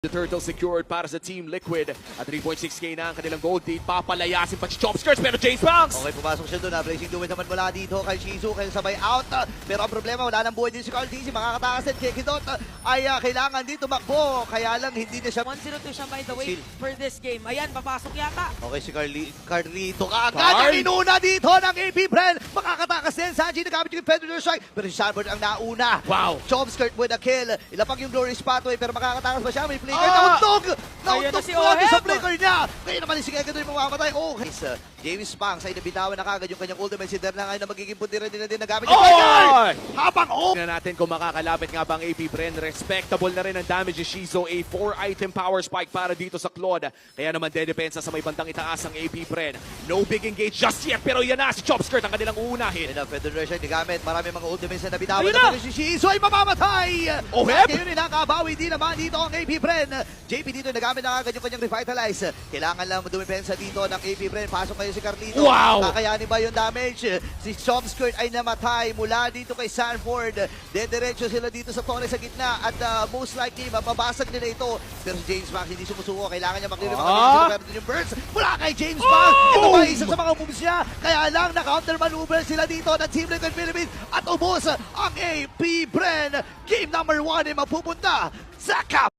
The Turtle secured para sa Team Liquid at 3.6k na ang kanilang gold lead. Papalayasin pa si Chopskirts pero James Banks! Okay, pumasok siya doon. Blazing Duet naman mula dito kay Shizu. Kaya sabay out. Pero ang problema, wala nang buhay din si Carl DC. Makakatakas din. Kekidot ay kailangan dito makbo. Kaya lang hindi na siya. 1-0-2 siya by the way for this game. Ayan, papasok yata. Okay, si Carlito kaagad ang inuna dito ng AP Bren. Makakatakas din. Sanji nagamit yung Predator Strike. Pero si Sanford ang nauna. Wow! Chopskirt with a kill. Ilapag yung Glory Spotway pero makakatakas ba siya? May flicker. Ayan Nauntog na si lagi sa OM. flicker niya. Kaya naman si Kekidot yung mamamatay. Okay. James Banks ay nabitawan na kagad yung kanyang ultimate. Si Der na ngayon na magiging pundira din na din nagamit yung flicker. Habang Tingnan natin kung makakalapit nga ba ang AP Bren. Respectable na rin ang damage ni Shizo. A 4-item power spike para dito sa Claude. Kaya naman dedepensa sa may bandang itaas ang AP Bren. No big engage just yet pero yan na si Chopskirt ang kanilang uunahin. Ayun na, Federer siya nigamit. Marami mga ultimates na nabitawan Ayun na. na! Pero si Shizu ay mamamatay. Oheb! At ngayon nakabawi din naman dito ang AP Bren. JP dito nagamit na agad yung kanyang revitalize. Kailangan lang dumipensa dito ng AP Bren. Pasok ngayon si Carlito. Wow! Kakayanin ba yung damage? Si Chopskirt ay namatay mula dito kay Sanford. Dediretso sila dito sa torre sa gitna at most likely mapabasag nila ito. Pero si James Banks hindi sumusuko. Kailangan niya maglilipat yung burst mula kay James Banks. Ito ba isa sa mga moves niya? Kaya lang na-counter maneuver sila dito ng Team Liquid Philippines at ubos ang AP Bren. Game number 1 ay mapupunta sa Cap.